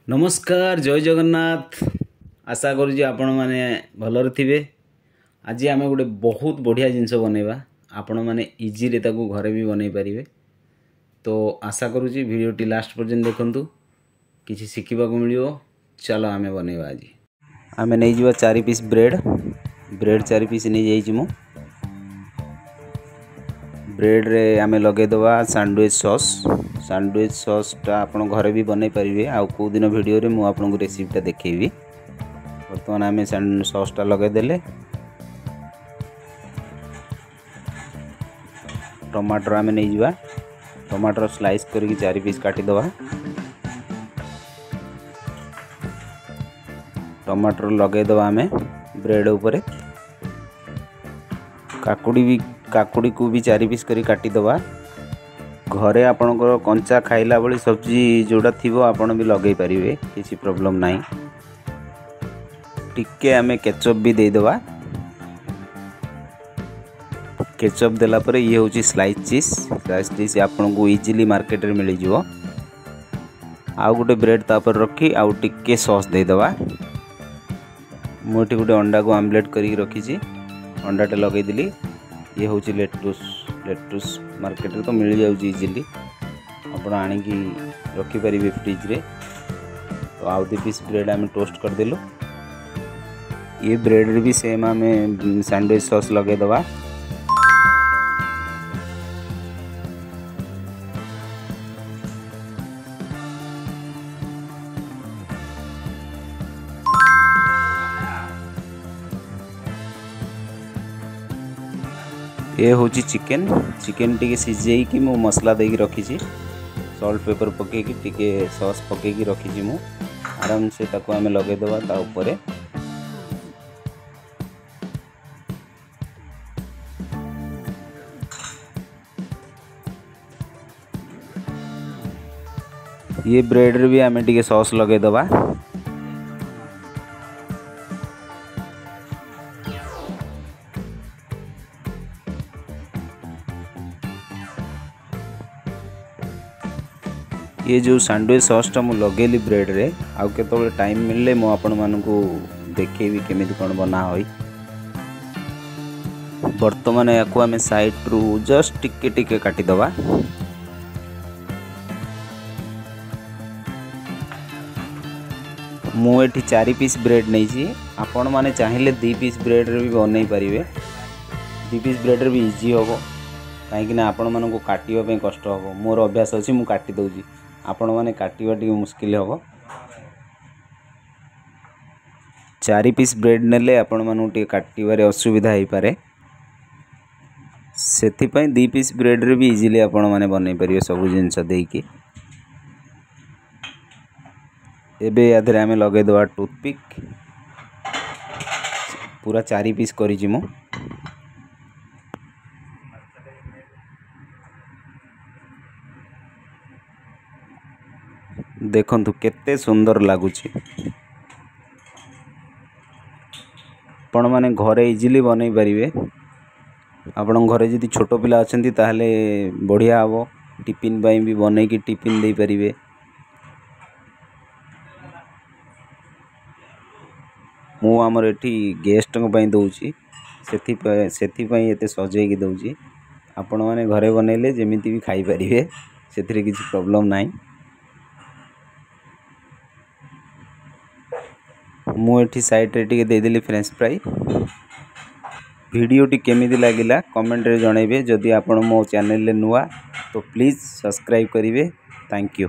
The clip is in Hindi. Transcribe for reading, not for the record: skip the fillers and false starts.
नमस्कार जय जगन्नाथ। आशा करुँच आपण मैंने भलर थे। आज आम गोटे बहुत बढ़िया जिनस बनैबा आपण मैंने इजी रे ताकू घरे भी बनई पारे। तो आशा करुँच वीडियोटी लास्ट पर्यंत देखंतु किसी शिखा मिलो। चलो आम बनैबा। आज आम नहीं जा 4 पीस ब्रेड 4 पीस नहीं जाइए। ब्रेड रे आम लगेदवा सैंडविच सॉसटा आप घरे भी बनई पारे। आउ कौ दिन वीडियो रे मु आपको रेसिपीटा देखी। बर्तमान आम सॉसटा लगेदेले टमाटर आम नहीं जा। टमाटर स्लाइस करके 4 पीस काटिदवा। टमाटर लगेदवा आम ब्रेड उपरे। काकुड़ी को भी 4 पीस करी काटिदवा। घरे आपणकर कंचा खाइला बड़ी सब्जी जोड़ा थी आपण भी लगे पारे, किसी प्रॉब्लम नहीं। टिके आम केचप भी देदेवा। केचप देला परे ये होची स्लाइस चीज आपन को इजीली मार्केट रे मिल जिवो। आउ गोटे ब्रेड तापर रखी आउ टिके सॉस देदेवा। मोटी गोटे अंडा को आमलेट करी रखी छी। अंडाटे लगे दिली। ये हूँ लेटुस मार्केट रे तो मिल जाऊँ इजिली। आप आणिकी रखिपारे फ्रिज रे। तो आउ 2 पीस ब्रेड आम टोस्ट करदेलु। ये ब्रेड रे भी सेम आम सैंडविच सॉस लगेदवा। ये हूँ चिकेन टी सीझे कि मु मसला देकी रखी। सॉल्ट पेपर पकईकी टिके सॉस पकईकी रखी। मु आराम से ताको आम लगेदवा ता ऊपर। ये ब्रेड रे भी आम टिके सॉस लगेदवा। ये जो सैंडविच सॉसटा मु लगेली ब्रेड रे आउ केतबे टाइम मिलले मु आपण मानकू देखेबी केमिति कोन बना होई। वर्तमान याकू आमे साइड रु जस्ट टिके टिके काटी दबा। मु एठी 4 पीस ब्रेड नहीं छी। आपण माने चाहिले 2 पीस ब्रेड रे भी बनई पारिबे। 2 पीस ब्रेड रे भी इजी होबो काहेकि ना आपण मानकू काटिबा पे कष्ट होबो। मोर अभ्यास अछि मु काटी दउची। आपण माने काटिबा टी मुश्किल होबो। 4 पीस ब्रेड नेले आपण मानू टी काटिबारे असुविधा होई पारे। सेथि पई 2 पीस ब्रेड रे भी इजीली आपण माने बनई परिबे सब जिंस देकी। एबे यादरे आमे लगे दवा टूथपिक। पूरा 4 पीस करी छी मु। देखंतु केते सुंदर लागुची। आपण माने घरे इजीली बनई पारिबे। आपण घरे जदी छोटो पिला अछंती ताहले बढ़िया हबो। टिफिन पई भी बनई कि टिफिन दे पारिबे। मु हमर एठी गेस्ट पई दउची। सेथि पई एते सजेई कि दउची। आपण माने घरे बनैले जेमिति भी खाई पारिबे, सेथिरे किछि प्रॉब्लम नाही। मु एठी साइड रे टिके दे देली फ्रेंच फ्राई। वीडियो टी केमिति लागिला कमेंट रे जणाइबे। जदि आपण मो चैनल ले नुआ तो प्लीज सब्सक्राइब करिवे। Thank you.